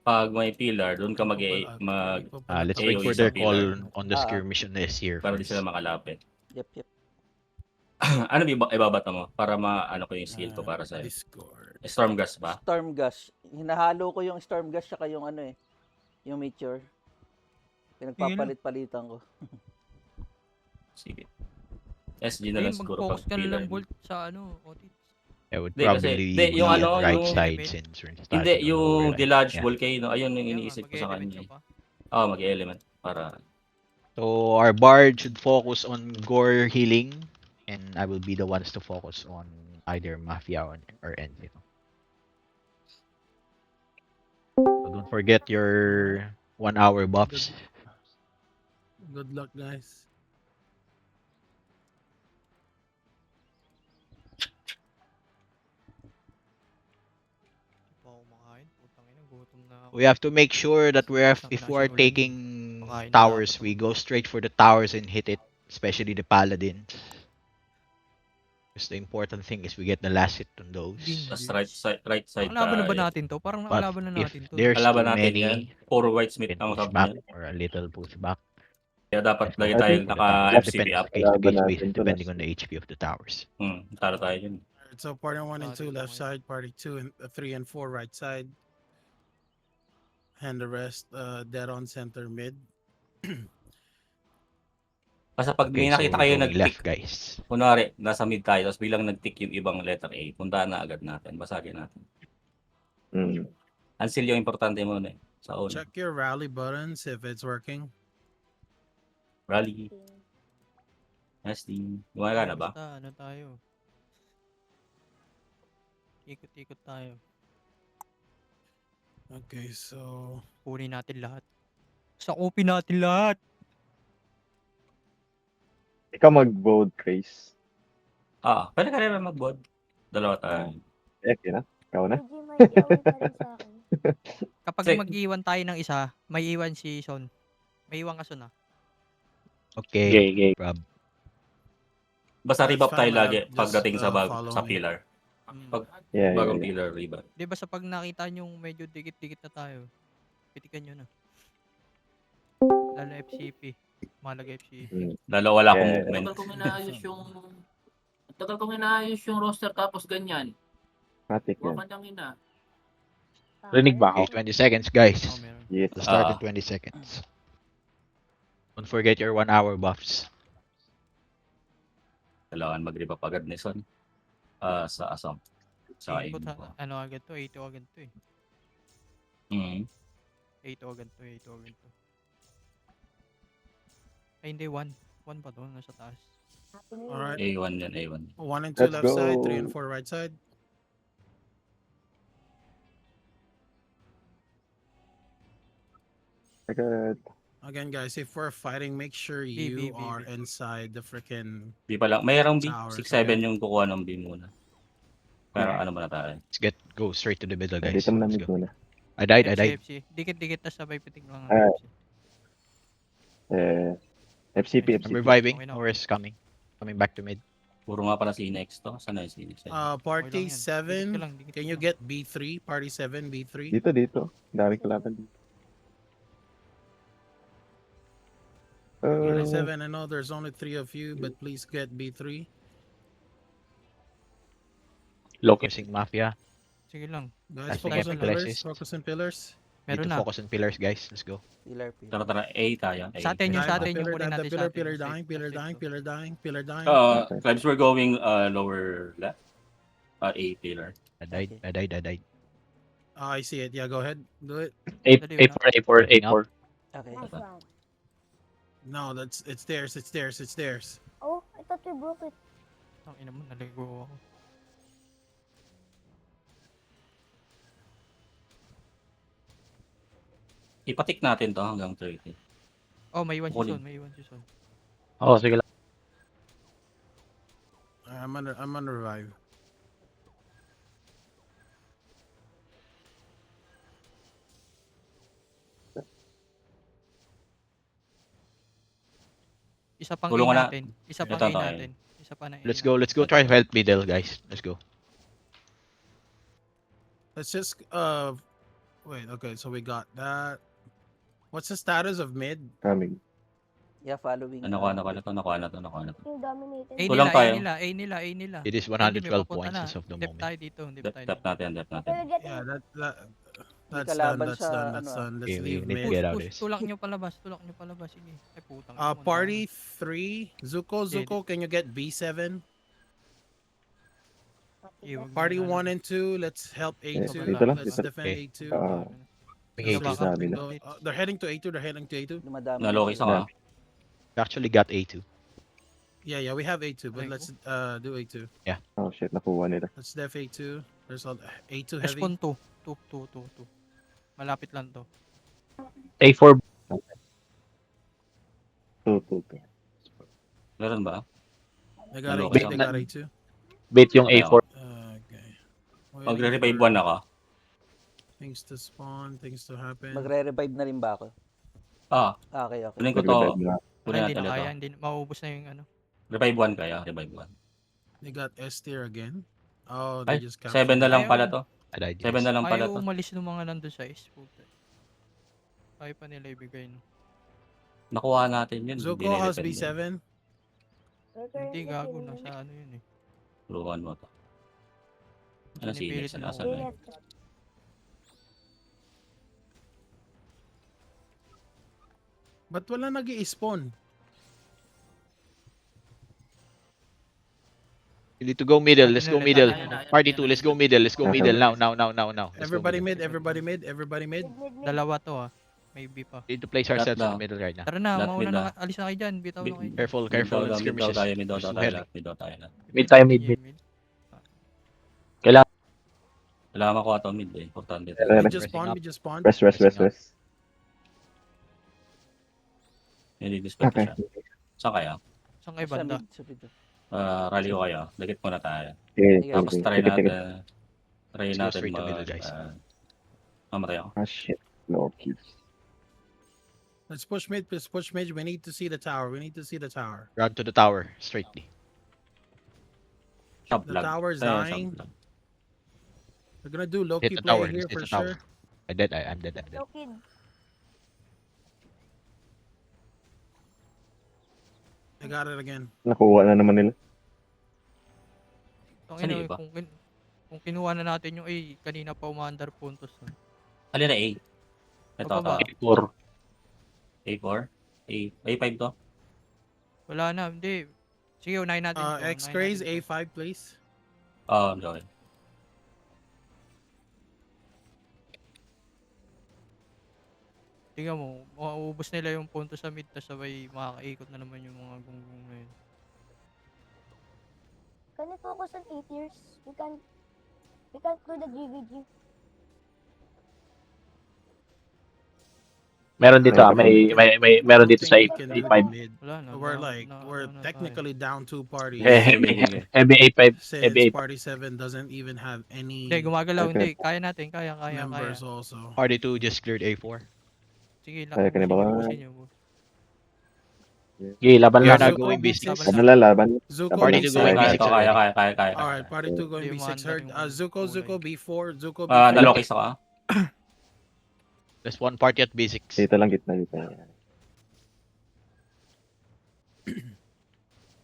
Pag may pillar, doon ka Let's wait AOE for sa their call pillar. on the skirmish on this here Para di first. sila makalapit. Yep. Ano ibabata mo? Para maano ko yung skill ko para sa'yo. Discord. Storm gas ba? Storm Gush. Hinahalo ko yung Storm Gush saka yung ano eh. Yung Meteor. Pinagpapalit-palitan ko. Sige. SG na lang siguro pag mag-focus ka na pillar. lang Bolt sa ano, Otis. I would Hindi, kasi- probably hindi, be yung on ano, right yung- side since we're starting Hindi, on lower yung line. Delage Yeah. Volcano, ayun yung Kaya nga, iniisip ko sa mag-element kanya. ka Oo, pa. mag-element. Para, So our bard should focus on gore healing, and I will be the ones to focus on either Mafia or Envy. So don't forget your 1 hour buffs. Good luck, guys. Hindi pa ako kumakain. Putang ina, gutom na ako. We have to make sure that before Ulan. taking Pakain na towers, dapat. we go straight for the towers and hit it, especially the paladins. Because the important thing is we get the last hit on those. tas right side Nakalaban na ba tayo. natin to? Parang But nakalaban na if natin to. there's Kalaban too natin yan. many, Puro whitesmith we can ang push hub back niya. or a little push back. Kaya dapat Let's lagi go tayo for the towers. naka-FCB Depends up. case to case Kalaban basis natin to depending last. on the HP of the towers. Tara tayo yun. Alright, so party 1 and 2 Sorry, left okay. side, party 2 and 3 and 4 right side. And the rest dead on center mid. Basta pag may Okay, so nakita we're kayo going nag-tick, left, guys. kunwari, nasa mid tayo, tapos bilang nag-tick yung ibang letter A, puntaan na agad natin, basagin natin. Mm. Unsil yung importante muna eh, sa una. Check your rally buttons if it's working. Rally, SD, gumagana ba? Basta ano tayo. Ikot-ikot tayo. Okay, so Kunin natin lahat. Sakupin natin lahat. Ikaw mag-bold, Chris. Pwede ka rin mag-bod. Dalawa tayo. Yun na. Ikaw na. Hindi, may away pa rin sa akin. Kapag Sige. mag-iwan tayo ng isa, may iwan si Son. May iwan ka Son ah. Okay, Gay. Rob. Basta That's rebap tayo fine, lagi just, pagdating follow sa me. pillar. Mm. Yeah, Bagong yeah. pillar, rebap. Di basta pag nakita nyo medyo dikit-dikit na tayo, pitikan nyo na. Lalo FCP. Mahalaga FCP. Mm. Lalo wala akong Yeah. movement. Tagal kong inaayos yung roster tapos ganyan. Matik yan. Wakandang ina. Rinig ba Okay, ako? 20 seconds, guys. Oh, meron. Yes. We'll start in Ah. 20 seconds. Don't forget your 1 hour buffs. Kailangan mag-rebap agad ni Son. Sa Asam. Sa Ikot Aim. ano agad to, 8 agad to eh. 8 agad to, 8 agad to. Ay hindi, 1. 1 pa to, nasa taas. Happy New Year. alright. A1 yan, A1. 1 and 2 Let's left side, go. 3 and 4 right side. Agad. Again, guys, if we're fighting, make sure B, you B, B, are B. inside the freaking. B pa lang. Mayroong B. Towers, 6-7 okay. yung kukuha ng B muna. Pero ano muna tayo? Let's go straight to the middle, guys. Dito na Let's mid go. muna. I died. FC. Dikit-dikit na sabay pitik lang. Alright. FC. FCP, I'm FCP. reviving. Okay na. Or is coming. Coming back to mid. Puro nga pala si Next to. Sana yung si Next? Party Okay lang yan. Dikit ka 7. lang, dikit Can ka you lang. get B3? Party 7, B3. Dito. Daming kalaban dito. Party 7, I know there's only 3 of you, but please get B3. Focusing Mafia. Sige lang. Guys, As we focus get on the pillars. assist. Focus on pillars. Need Meron to na. focus on pillars, guys. Let's go. Pillar. Tara, A tayo. A. Sa atin yung sa Dive atin the yung pillar, kunin dive the natin sa pillar, atin. pillar Safe, dying, pillar safe dying, to. pillar dying, pillar dying. Okay. Tribes were going lower left. A pillar. I died. I see it. Yeah, go ahead. Do it. Dali mo na. A4. Okay. Nice round. No, it's theirs. It's theirs. It's theirs. Oh, I thought we broke it. Ang ina mo, naligo ako. Ipatik natin to hanggang 30. Oh, may iwan si Kunin. Son, may iwan si Son. Sige lang. I'm on revive. Isa pang Tulungan A na. natin. Isa pang Ito, A ito, natin. Isa pa na A Let's natin. go. Try to help middle, guys. Let's go. Let's just Wait, okay, so we got that. What's the status of mid? Coming. Yeah, following. Nakuha na to. Yung dominated. A Kulang nila, A tayo. nila, A nila, A nila. It is Hindi, may 112 papunta points na. as of the Dep moment. tayo dito, dep tayo Dep dito. natin, dep natin. We're getting Yeah, that's kalaban done. That's siya, done. That's ano, done. Let's Okay, we leave need to mid. get out of Push, this. tulak nyo palabas, sige. Ay putang. Party 3. Zuko, can you get B7? Party 1 and 2, let's help A2. Dito lang, Let's dito. defend Okay. A2. May Let's A2 sa amin. go. They're heading to A2. They're heading to A2. Dumadami. Naloki sa ka. We actually got A2. Yeah, we have A2, but Okay, let's do A2. Oh shit, nakuha nila. Let's def A2. There's a A2 heavy. Respawn 2. 2. Malapit lang to. A4. 2. Meron ba? They got Naloki A2. They sa- got A2. Bait yung Okay, A4. Okay. Magre-revive for 1 ako. Things to spawn, things to happen. Magre-revive na rin ba ako? Ah, Okay. kunin ko to. Nag-revive na. Kunin Hindi natin na kaya, ito. hindi maubos na yung ano. Revive 1 kaya, revive 1. They got S tier again. Oh, they Ay, just captured 7 na lang Ayaw. pala to. I died. 7 na lang pala Ayaw to. umalis ng mga nandun sa is. Puta. Ayaw pa nila ibigay no. Nakuha natin yun. Zuko has B7. Hindi gago, nasa ano yun eh. Luhan mo to. Ano si Pinipilit Inex? na Nasaan na yun? Ba't wala nag-i-spawn? You need to go middle. Let's go middle. Ayun, Party 2, let's go middle. Let's go middle now. Let's go Everybody middle. mid. Everybody mid. Dalawa to ah. Maybe pa. We need to place ourselves in Lahat the middle right now. Tara na, Lahat mauna mid na. na. Alis na kayo dyan. Bitaw na kayo. Careful Mid daw, in mid daw skirmishes. tayo, mid daw There's tayo heavy. lahat, mid daw tayo lahat. Mid tayo, mid. Kailangan makuha to mid eh. Importante to. Tara, We tara. just spawn. Rest. Nilidispatch Okay. siya. Saan kaya? Saan kayo Sa banda? mid, sa mid. Rally ko kayo. Dagit muna tayo. Okay, Tapos try Sige. natin. Try Let's go natin straight to middle, guys. mamatay ako. Ah shit. Loki. Let's push mid. We need to see the tower. Run to the tower straightly. Shop The lag. tower's Shop dying. lag. We're gonna do low key Hit the play tower. here Let's hit for the tower. sure. I'm dead. I'm dead. No kid. I got it again. Nakuha na naman nila. Tangina, Saan yung iba? kung kinuha na natin yung A, kanina pa umaandar puntos na. Alin na A? Ito, Pababa. ito. A4? A5 to? Wala na, hindi. Sige, unahin natin to. X-Craze A5 please. Okay. Tingnan mo, mauubos nila yung punto sa mid, tas sabay makakaikot na naman yung mga gunggong na yun. Can we focus on 8 years? We can't do the GVG. Meron dito, meron dito sa A5. Wala na. We're technically down 2 parties. Sige. Heavy A5. Since party 7 doesn't even have any Hindi, gumagalaw, Okay. hindi. Kaya natin, kaya. members also. Party 2 just cleared A4. Sige lang, Kaya ka na ba? ubusin nyo, boss. Okay, laban We are Yeah, not Zuko, going B6. B6. Laban Lalaban. Zuko Party B6. to go in Kaya B6 to, kaya. Alright, party 2 going Hindi, B6. umaandar Heard yung Zuko kulay. B4, Zuko B4. Nalokis ako. There's one party at B6. Dito lang gitna.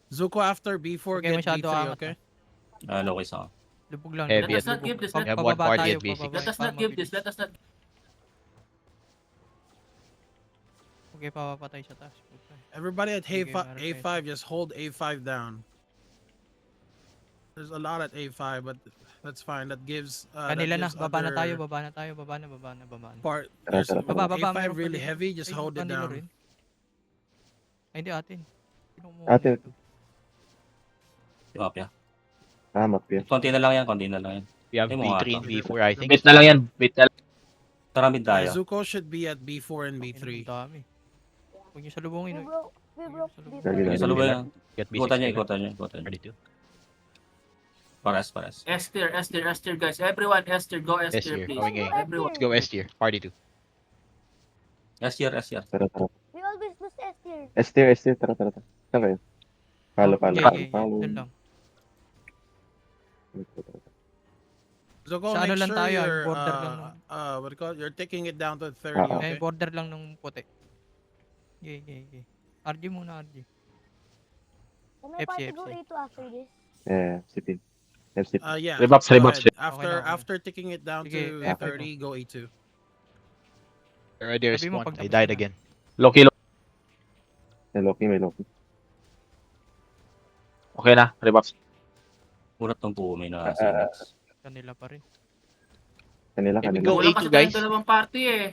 Zuko after B4 Okay, get masyado B3, angat, okay? Nalokis ako. Lubog lang. Heavy Let us not give this. We have one party at B6. Let us not give this. Let us not. Okay, papapatay sa taas. Puta. Everybody at Sige, meron A5, just hold A5 down. There's a lot at A5, but that's fine. That gives Kanila na, that gives baba na tayo, other baba na. part. Tara, There's tara, tara. Baba, A5 meron pa really dito. heavy, just Ay, hold it kanila down. rin. Ay, hindi atin. Sino mo Atin. dito? Mapya. Map yan. Konti na lang yan. We have Ay, mga B3 and ata. B4, I think. Bait na lang yan. Tara mid tayo. Zuko should be at B4 and Ang B3. dami. Huwag nyo salubungin. We oy. broke Lagi before. na. Sa luba yan. Get B6. Ikutan nyo. Party 2. Pares. S tier, guys. Everyone, S tier. Go S S tier, tier. please. Going A. Everyone. Let's go S tier. Party 2. S year. Tara. We always lose S tier. Tara. Saan kayo? Follow. Okay, dyan lang. So go Sa ano make lang sure tayo, you're, border lang what do you call it? You're taking it down to 30, Oo. Eh, okay? border lang nung puti. Okay. RG muna, RG. Can my party go FC. A2 after this? Yeah, sipin. Sip. Yeah. Rebuffs, go rebuffs. ahead. Okay na. After ticking it down Sige, to F5 30, go A2. Already Sabi mo, respawn. I pagtapos died ka na. again. Loki. May Loki. Okay na, rebuffs. Murat ng buo, may Ah, nakasinats. Kanila pa rin. Kanila. Go Wala A2, kasi guys. tayong dalawang party eh.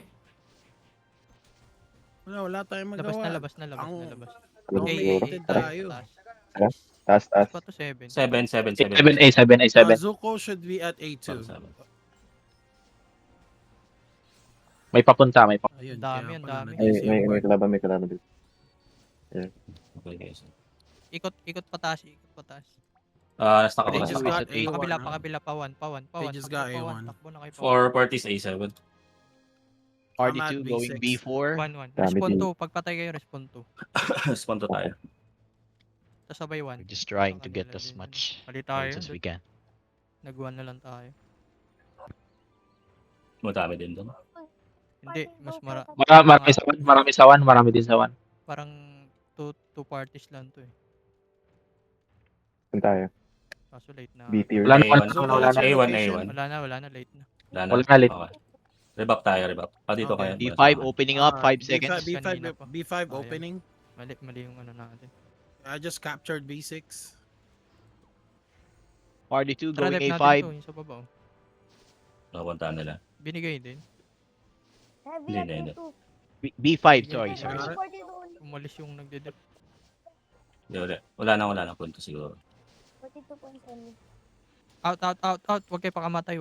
Wala tayong Labas magawa. na. Ang- Labas. Dominated Tara. tayo. Taas. Pa to 7. 7. 7. Zuko should be at A2. May papunta. Ayun, Dami, kaya ang pala dami. nag-easy yung May board. kalaban dito. Okay, guys. Ikot pataas. Nasa They ako just na. got Is it A1. Pakabila, pawan. They just got A1. Takbo na kayo, pawan. For parties A7. Party I'm at 2 going B6. B4. 1-1. Dami Respond din. 2. Pagpatay kayo, respond 2. Respond to tayo. Sasabay We're 1. just trying to get Kanila as din. much Mali tayo. points as we can. Nag-1 na lang tayo. Madami din doon. Hindi, mas Marami din sa 1. parang two parties lang to eh. Saan tayo? Kaso late na. B tier. Wala A1. A1. Wala na, late na. Wala na, late. Okay. Rebuff tayo. Dito Okay. kayo. D5 opening up, 5 seconds. Kanina pa. B5 Ayan. opening. Mali yung ano natin. I just captured B6. Party 2 Tara, going left natin A5. to, yung sa baba. Oh. Napunta nila. Binigay din. Heavy Hindi, at hindi. A2. B5, sorry. Sorry. Heavy party doon. Umalis yung nagdedep. Wala na punto siguro. 42.7. Out. Huwag kayo pakamatay.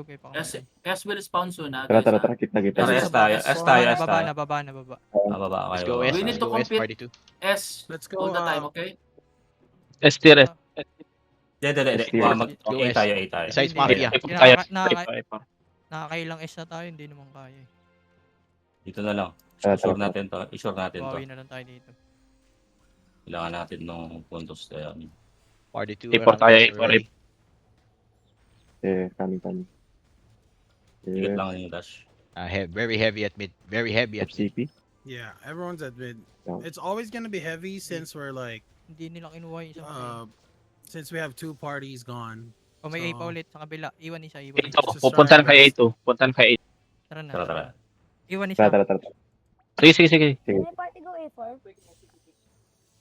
S will spawn soon ha. Tara. guys, ha? Kita. Tara, Yes, S tayo. S tayo. Baba na. Baba Let's kayo. go S, We need let's to go S, compete. Party 2. S Let's all go. the time, okay? S tier. Hindi. Go A S. tayo. Besides Hindi. Mafia. Nakakailang S na tayo, hindi naman kaya eh. Dito na lang. Tara. I-sure natin to. Bawi na lang tayo dito. Kailangan natin ng puntos kaya. Party 2 A4 tayo, A4. Coming. Ticket lang yung dash. Very heavy at mid. Very heavy at mid. FCP. Yeah, everyone's at mid. Yeah. It's always gonna be heavy since we're like, Hindi nila kinuha yung isang since we have 2 parties gone. O may A pa so- ulit sa kabila. Iwan isa. Pupunta lang kay A2. Tara na. Tara. Iwan isa. Tara. Sige. Can my party go A4?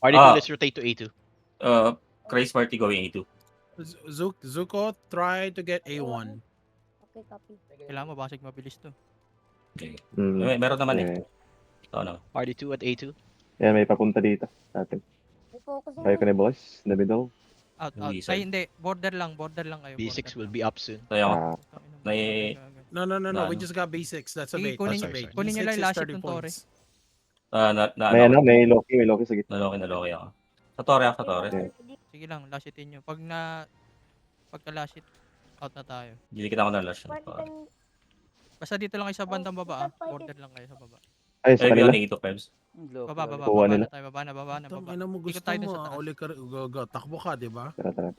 Party 2, let's rotate to A2. Craze party going A2. Zuko, try to get A1. Okay, copy. Kailangan mabasag mabilis to. Okay. Mm. Meron naman eh. Ito ano. Party 2 at A2. Yan, may papunta dito. Atin. May focusing Tayo ka na boys. In the middle. Out. Hindi, sir. Ay, hindi. Border lang kayo. B6 will be up soon. Tayo ako. May... No. No, We no. just got B6. That's a Sige, bait. kunin That's a niyo- bait. kunin niyo B6 lang is last 30 itong Torre. points. May Loki sa gitna. Naloki ako. Sa Torre ako. Okay. Sige lang, lasitin nyo. Pagka-lasit, out na tayo. Hindi kita ako na lash. Party can... Basta dito lang kayo sa bandang baba ah. Border lang kayo sa baba. Ay, sa Ay, kanila. yun, 8 Pebs. Baba Kuha nila. na tayo. Baba na. Tangina mo, Ikot gusto tayo dun mo. sa taas. Uli ka, go. Takbo ka, di ba? Tara.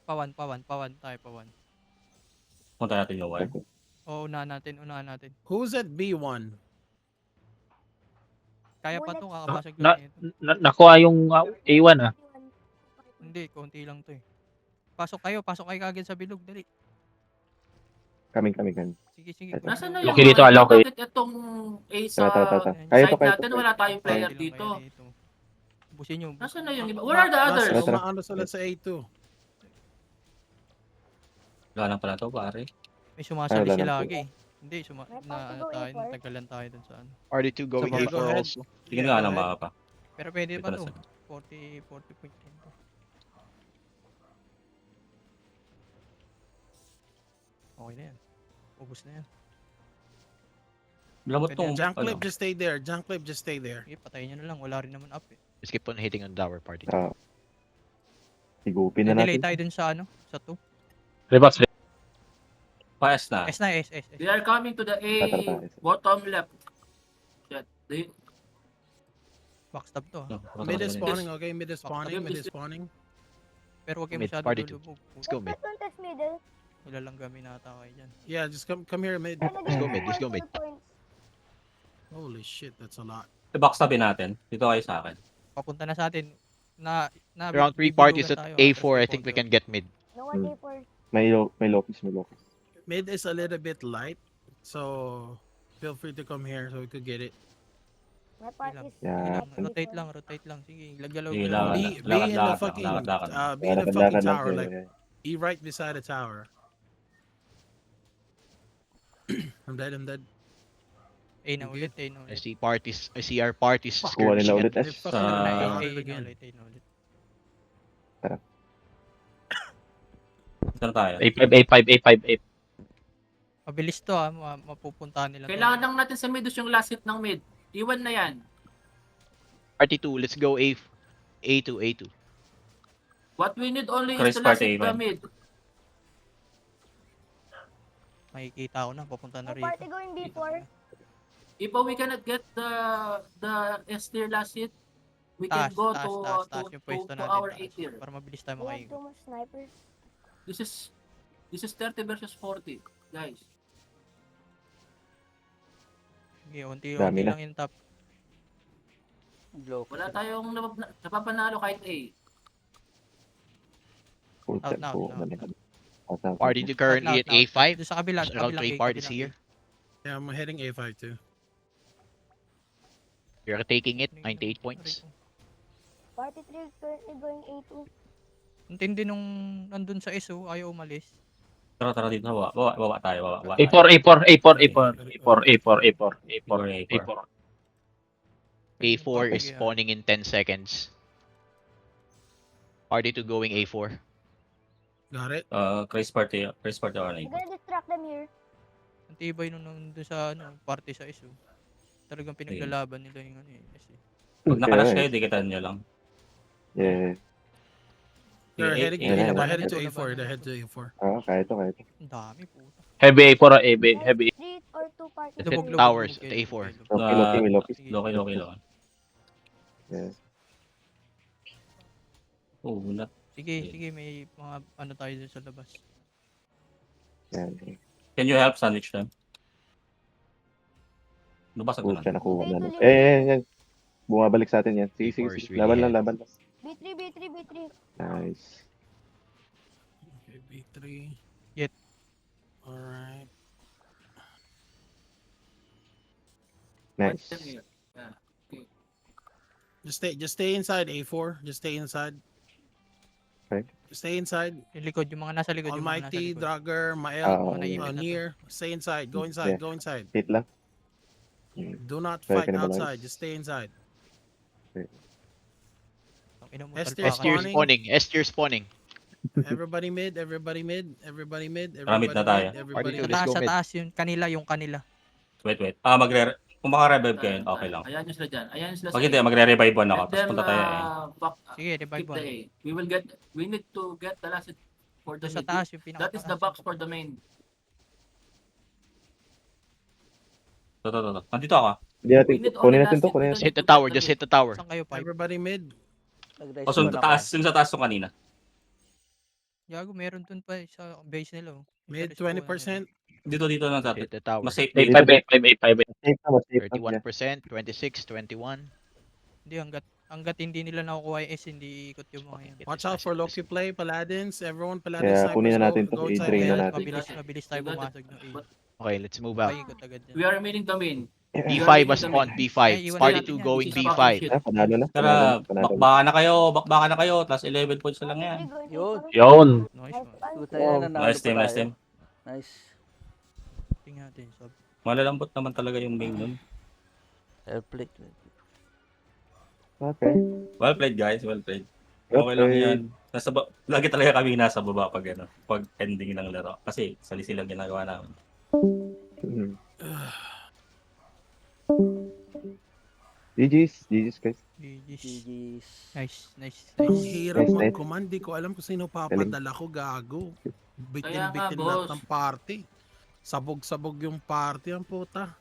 Pawan tayo. Punta natin yung wire. O, unahan natin. Who's at B1? Kaya pa to, kakabasag Na- lang ito. Nakuha yung A1 ah. Hindi, konti lang to eh. Pasok kayo kagad sa bilog, dali. Coming. Sige. Nasaan na Loki dito, Loki. Bakit itong A sa Tara. Kaya side to. natin, wala tayong player Konti lang dito. kayo dito. Busin nyo. Nasaan na yung iba? Where are the others? Tara. Umaano sila sa A2. Wala lang pala to, pare. May sumasali Wala sila lang po. lagi. Hindi, May tagalan tayo dun sa ano. Party 2 going Okay, go A4 ahead. also. Tingnan Yeah, nga go ng ahead. mapa pa. Pero pwede pa Ito to. na 40.10 to. Okay na yan. Ubus na yan. Labot Pwede tong, yan. Junk ano. clip, just stay there. Junk clip, just stay there. Sige, patayin nyo na lang. Wala rin naman up eh. Just keep on hitting on tower, Party 2. Higupin na Delay natin. tayo dun sa ano? Sa 2. Rebuffs. Pa-S na. S na S. They are coming to the A bottom left. Shit. Backstab to. No, Mid is okay. spawning, okay? Mid is spawning. Pero huwag kayo Mid, masyado party two. lulubog. Let's go mid. Don't test middle. Nilalanggamin nata kayo dyan. Yeah, just come here mid. Let's go mid, let's go mid. Holy shit, that's a lot. Backstabin natin. Dito kayo sa akin. Papunta na sa atin. Na Around 3 bibilugan parties at tayo, A4, I atras think we counter. can get mid. No one A4. May Lokis, may Lokis. Mid is a little bit light, so feel free to come here so we could get it. My part lang. is Yeah. Rotate lang. Sige, laggalaw. Sige, galaw. lakad. Be in the Lakad, fucking lakad. be in the fucking Lakad lang tower, kayo, like yeah. be right beside the tower. I'm dead. A na ulit, A na I ulit. see our parties Kuha nila skirmishing ulit at S. Fuck Sa- it, A I na got it again. ulit, A na ulit. Saan tayo? A5. Mabilis to mapupuntahan nila. to. Kailangan lang natin sa mid yung last hit ng mid. Iwan na yan. Party 2, let's go A2. What we need only Chris is the last Party, hit the Ivan. mid. Makikita ko na, papunta na My rito. party going B4. If we cannot get the S tier last hit, we can go Taas yung pwesto to natin. our taas. 8 tier. Para mabilis tayo We have makaikot. too much snipers. This is 30 versus 40, guys. Sige, Dami unti-unti na. lang yung top. Glow. Wala tayong napapanalo kahit A. Full Out time na, po. out na. Party 2 currently at A5. Doon sa kabila, There's around kabilang 3 A, parties kabilang here. Yeah, I'm heading A5 too. You're taking it, A. 98 points. Party 3 currently going A2. Ang tindi nung nandun sa SO, ayaw umalis. Tara dito. Baba tayo. Baba tayo. A4. A4 is Sige, spawning in 10 seconds. Party 2 going A4. Got it. Chris Party or I'm Nico. gonna distract them here. Ang tibay nung nandun sa party sa SO. Talagang pinaglalaban nila yung SO. Pag nakalash kayo, dikitan nyo lang. Yeah. They're Yeah, heading yeah, they're yeah. heading to A4. They're heading to A4. Kaya to. Ang dami puta. Heavy A4, Heavy. 3 or 2 parties. Let's hit Lubog, towers lubog, at lubog, A4. lubog. May Lokis. Sige, Loki lang. Yeah. Oh, wala. Sige, may mga ano tayo dun sa labas. Yan. Can you help sandwich them? Nabasag ko Pucha, na. nakuha na. Yan. Bumabalik sa atin yan. Sige. Force Laban really lang. B3. Nice. Okay, B3. Yet. Alright. Nice. Just stay inside A4. Just stay inside. Okay. Stay inside. Yung likod, yung mga nasa likod, yung mga nasa Almighty, likod. Dragger, Mael, Mga naipit na to. Near. Stay inside. Go inside. Yeah. Go inside. Hit lang. Do not Very fight cannibalized. outside. Just stay inside. Ang ina mo, S talpakan. tier S tier spawning. S tier spawning. Everybody mid. Everybody mid. Everybody mid. Tara, mid na tayo. Everybody Party two, mid. let's go Sa mid. taas yung kanila. Wait. Kung maka-revive kayo, okay lang. Ayan nyo sila dyan. Ayan sila Pag hindi, magre-revive one ako. Let Tapos them, punta tayo Sige, revive keep mo. the A. We need to get the last hit for the Doon sa mid. taas yung pinaka. That is the box for the main. Ito. Nandito ako. Hindi natin. We need Kunin only natin to. last Kunin hit. natin. Just hit the tower, just hit the tower. Saan kayo, Pipe? Everybody mid. O, yung sa taas yung kanina. Gago, meron dun pa sa base nila. Mid Sa respawn 20%. Dito lang sa Hit the tower. Mas safe Eight, dito. Safe na, mas safe na. 31%, 26, 21. Hindi, hanggat hindi nila nakukuha yung S, hindi ikot yung mga yan. Get Watch this out for nice, Loki play. Paladins. Everyone Kaya Paladins. kunin na snipers, natin go- to. go inside I-drain na mid. natin. Mabilis tayo pumasok ng A. Okay, let's move out. Paikot agad yan. We are meeting the main. B5 has spawned B5. iwan Party natin 2 yan. going This is B5. fucking shit. Panalo na. Tara, Panalo na. bakbaka na kayo. Plus 11 points na lang yan. Yun. Yun. Nice one. Puta yan, nanalo Nice pa team. tayo. Nice. Tingnan natin. So, Malalambot naman talaga yung main nun. Well played. Okay. Well played guys, well played. Okay lang yan. Lagi talaga kami nasa baba pag ending ng laro. Kasi salisi lang ginagawa namin. GG's guys. GG's. GG's. Nice. Ang hirap Nice, nice. mag-command. Di ko alam kung sino papadala ko. Gago. Kaya nga, Bitin-bitin boss. lahat ng party. Sabog-sabog yung party. Ang puta.